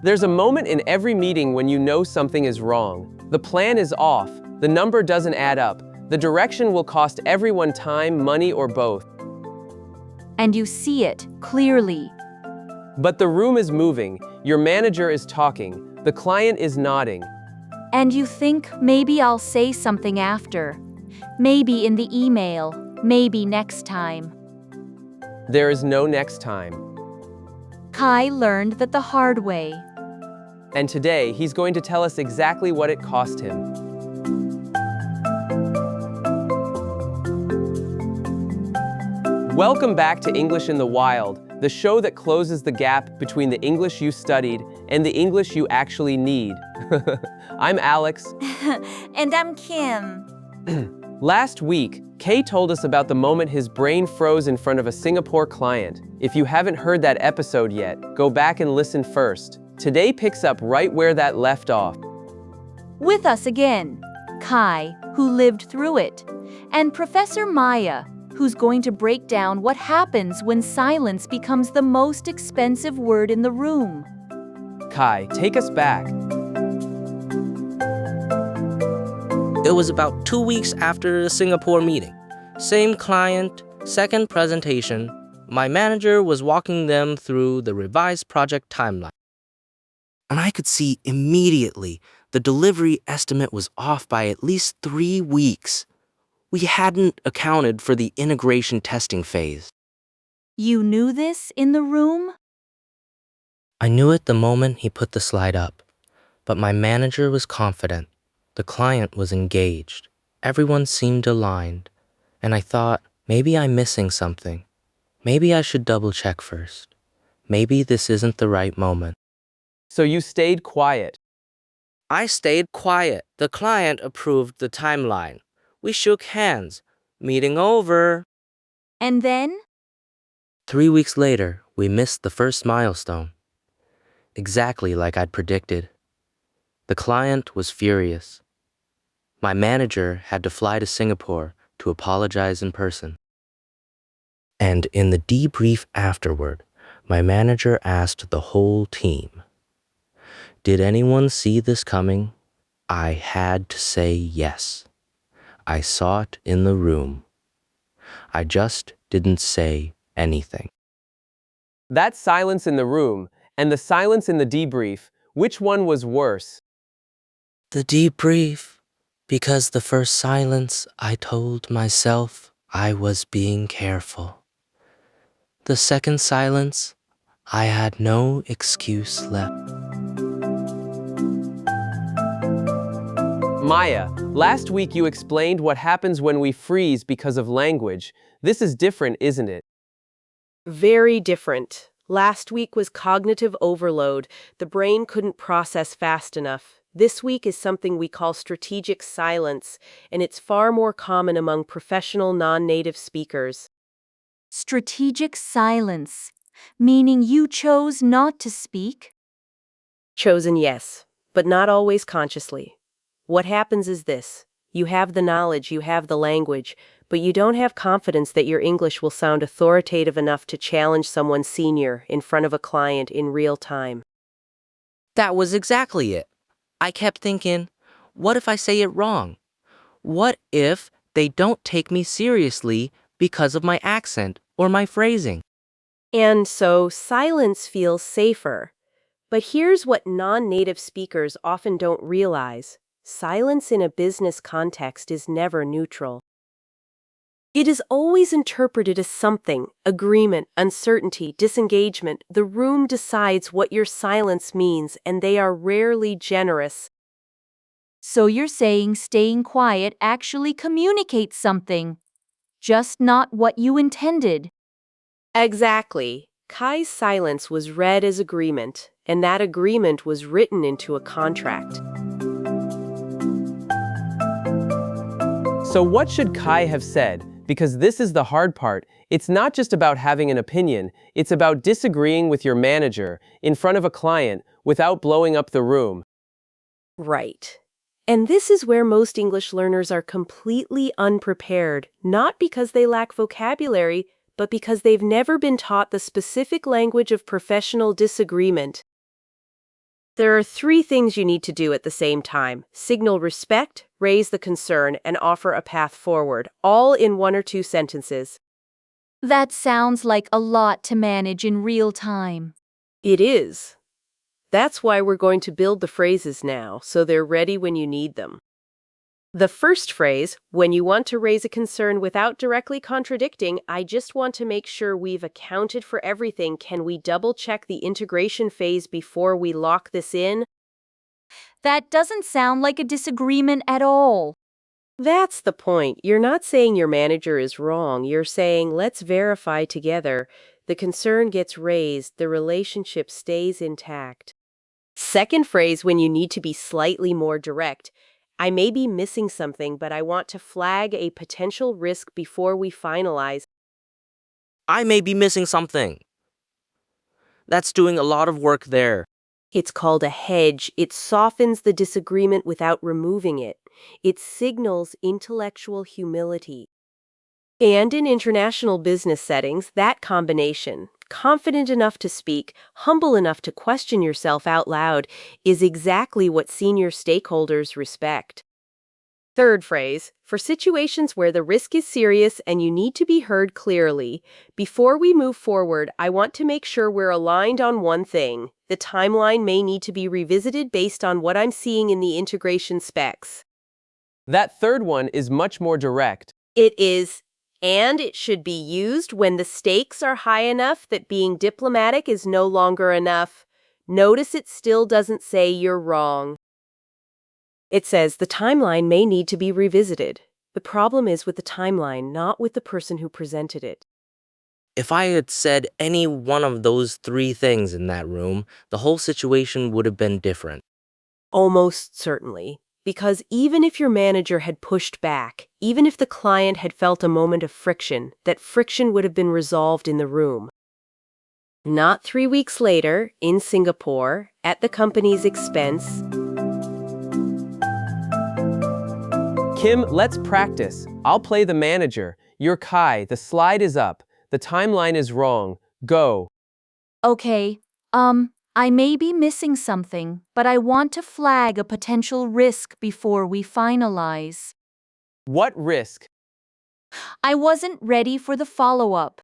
There's a moment in every meeting when you know something is wrong. The plan is off, the number doesn't add up, the direction will cost everyone time, money, or both. And you see it clearly. But the room is moving, your manager is talking, the client is nodding. And you think, maybe I'll say something after. Maybe in the email, maybe next time. There is no next time. Kai learned that the hard way. And today, he's going to tell us exactly what it cost him. Welcome back to English in the Wild, the show that closes the gap between the English you studied and the English you actually need. I'm Alex. And I'm Kim. Last week, Kay told us about the moment his brain froze in front of a Singapore client. If you haven't heard that episode yet, go back and listen first. Today picks up right where that left off. With us again, Kai, who lived through it, and Professor Maya, who's going to break down what happens when silence becomes the most expensive word in the room. Kai, take us back. It was about 2 weeks after the Singapore meeting. Same client, second presentation. My manager was walking them through the revised project timeline. And I could see immediately the delivery estimate was off by at least 3 weeks. We hadn't accounted for the integration testing phase. You knew this in the room? I knew it the moment he put the slide up, but my manager was confident. The client was engaged. Everyone seemed aligned, and I thought, maybe I'm missing something. Maybe I should double check first. Maybe this isn't the right moment. So you stayed quiet. I stayed quiet. The client approved the timeline. We shook hands. Meeting over. And then? 3 weeks later, we missed the first milestone. Exactly like I'd predicted. The client was furious. My manager had to fly to Singapore to apologize in person. And in the debrief afterward, my manager asked the whole team, "Did anyone see this coming?" I had to say yes. I saw it in the room. I just didn't say anything. That silence in the room and the silence in the debrief, which one was worse? The debrief, because the first silence I told myself I was being careful. The second silence, I had no excuse left. Maya, last week you explained what happens when we freeze because of language. This is different, isn't it? Very different. Last week was cognitive overload. The brain couldn't process fast enough. This week is something we call strategic silence, and it's far more common among professional non-native speakers. Strategic silence, meaning you chose not to speak? Chosen, yes, but not always consciously. What happens is this. You have the knowledge, you have the language, but you don't have confidence that your English will sound authoritative enough to challenge someone senior in front of a client in real time. That was exactly it. I kept thinking, what if I say it wrong? What if they don't take me seriously because of my accent or my phrasing? And so silence feels safer. But here's what non-native speakers often don't realize. Silence in a business context is never neutral. It is always interpreted as something: agreement, uncertainty, disengagement. The room decides what your silence means, and they are rarely generous. So you're saying staying quiet actually communicates something, just not what you intended. Exactly. Kai's silence was read as agreement, and that agreement was written into a contract. So what should Kai have said? Because this is the hard part. It's not just about having an opinion, it's about disagreeing with your manager in front of a client without blowing up the room. Right. And this is where most English learners are completely unprepared, not because they lack vocabulary, but because they've never been taught the specific language of professional disagreement. There are three things you need to do at the same time: signal respect, raise the concern, and offer a path forward, all in one or two sentences. That sounds like a lot to manage in real time. It is. That's why we're going to build the phrases now, so they're ready when you need them. The first phrase, when you want to raise a concern without directly contradicting, I just want to make sure we've accounted for everything. Can we double check the integration phase before we lock this in? That doesn't sound like a disagreement at all. That's the point. You're not saying your manager is wrong. You're saying, let's verify together. The concern gets raised, the relationship stays intact. Second phrase, when you need to be slightly more direct. I may be missing something, but I want to flag a potential risk before we finalize. I may be missing something. That's doing a lot of work there. It's called a hedge. It softens the disagreement without removing it. It signals intellectual humility. And in international business settings, that combination, confident enough to speak, humble enough to question yourself out loud, is exactly what senior stakeholders respect. Third phrase, for situations where the risk is serious and you need to be heard clearly, before we move forward, I want to make sure we're aligned on one thing. The timeline may need to be revisited based on what I'm seeing in the integration specs. That third one is much more direct. It is, and it should be used when the stakes are high enough that being diplomatic is no longer enough. Notice it still doesn't say you're wrong. It says the timeline may need to be revisited. The problem is with the timeline, not with the person who presented it. If I had said any one of those three things in that room, the whole situation would have been different. Almost certainly. Because even if your manager had pushed back, even if the client had felt a moment of friction, that friction would have been resolved in the room. Not 3 weeks later, in Singapore, at the company's expense. Kim, let's practice. I'll play the manager. You're Kai. The slide is up. The timeline is wrong. Go. Okay, I may be missing something, but I want to flag a potential risk before we finalize. What risk? I wasn't ready for the follow-up.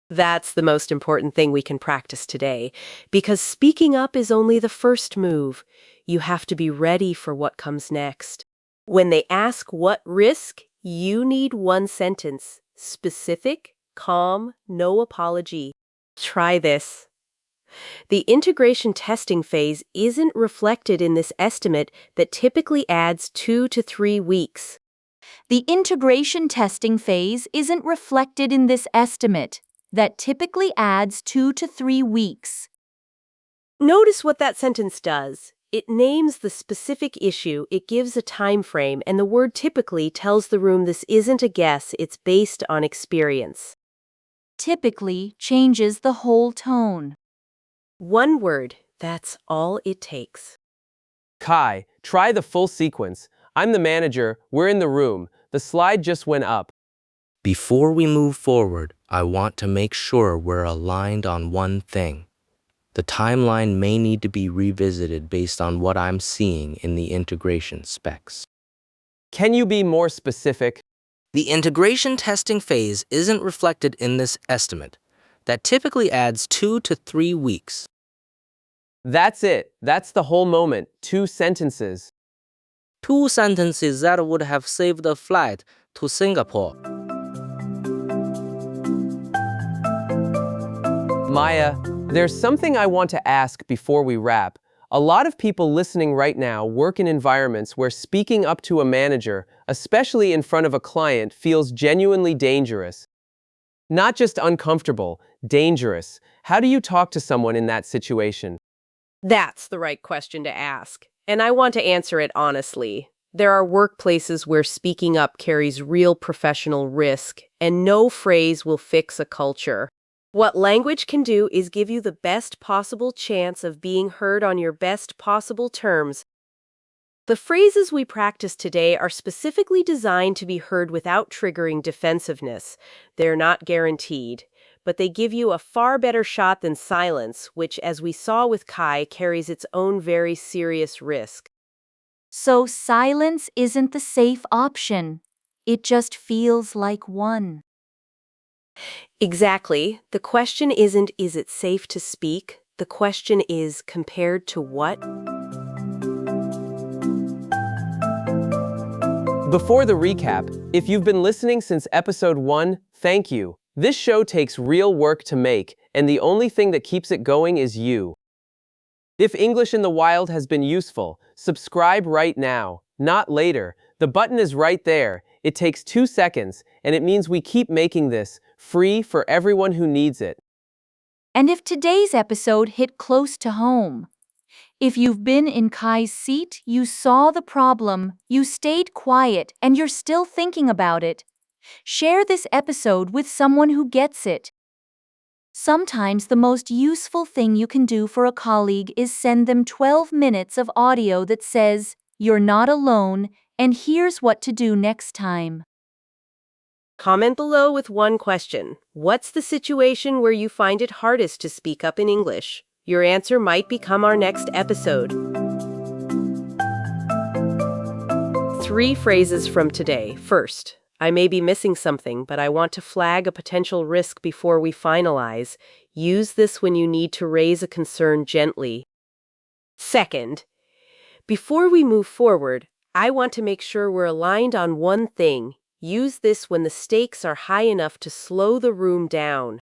That's the most important thing we can practice today, because speaking up is only the first move. You have to be ready for what comes next. When they ask what risk, you need one sentence: specific, calm, no apology. Try this. The integration testing phase isn't reflected in this estimate that typically adds 2 to 3 weeks. The integration testing phase isn't reflected in this estimate that typically adds 2 to 3 weeks. Notice what that sentence does. It names the specific issue, it gives a time frame, and the word typically tells the room this isn't a guess, it's based on experience. Typically changes the whole tone. One word, that's all it takes. Kai, try the full sequence. I'm the manager. We're in the room. The slide just went up. Before we move forward, I want to make sure we're aligned on one thing. The timeline may need to be revisited based on what I'm seeing in the integration specs. Can you be more specific? The integration testing phase isn't reflected in this estimate. That typically adds 2 to 3 weeks. That's it. That's the whole moment. 2 sentences. 2 sentences that would have saved a flight to Singapore. Maya, there's something I want to ask before we wrap. A lot of people listening right now work in environments where speaking up to a manager, especially in front of a client, feels genuinely dangerous. Not just uncomfortable, dangerous. How do you talk to someone in that situation? That's the right question to ask, and I want to answer it honestly. There are workplaces where speaking up carries real professional risk, and no phrase will fix a culture. What language can do is give you the best possible chance of being heard on your best possible terms. The phrases we practice today are specifically designed to be heard without triggering defensiveness. They're not guaranteed, but they give you a far better shot than silence, which, as we saw with Kai, carries its own very serious risk. So silence isn't the safe option. It just feels like one. Exactly. The question isn't, is it safe to speak? The question is, compared to what? Before the recap, if you've been listening since episode 1, thank you. This show takes real work to make, and the only thing that keeps it going is you. If English in the Wild has been useful, subscribe right now, not later. The button is right there. It takes 2 seconds, and it means we keep making this free for everyone who needs it. And if today's episode hit close to home, if you've been in Kai's seat, you saw the problem, you stayed quiet, and you're still thinking about it, share this episode with someone who gets it. Sometimes the most useful thing you can do for a colleague is send them 12 minutes of audio that says, "You're not alone, and here's what to do next time." Comment below with one question. What's the situation where you find it hardest to speak up in English? Your answer might become our next episode. 3 phrases from today. First, I may be missing something, but I want to flag a potential risk before we finalize. Use this when you need to raise a concern gently. Second, before we move forward, I want to make sure we're aligned on one thing. Use this when the stakes are high enough to slow the room down.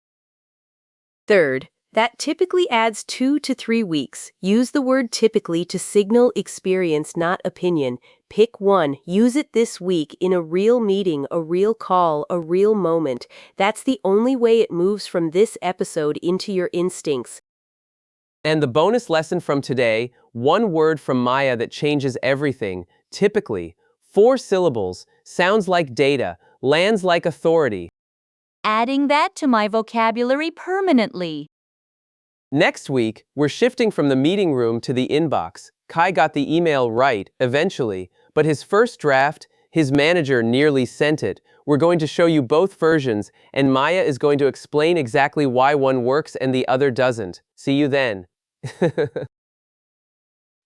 Third, that typically adds 2 to 3 weeks. Use the word typically to signal experience, not opinion. Pick one. Use it this week in a real meeting, a real call, a real moment. That's the only way it moves from this episode into your instincts. And the bonus lesson from today, one word from Maya that changes everything. Typically, 4 syllables, sounds like data, lands like authority. Adding that to my vocabulary permanently. Next week, we're shifting from the meeting room to the inbox. Kai got the email right, eventually, but his first draft, his manager nearly sent it. We're going to show you both versions, and Maya is going to explain exactly why one works and the other doesn't. See you then.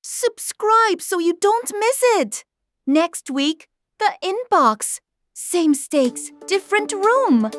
Subscribe so you don't miss it. Next week, the inbox. Same stakes, different room.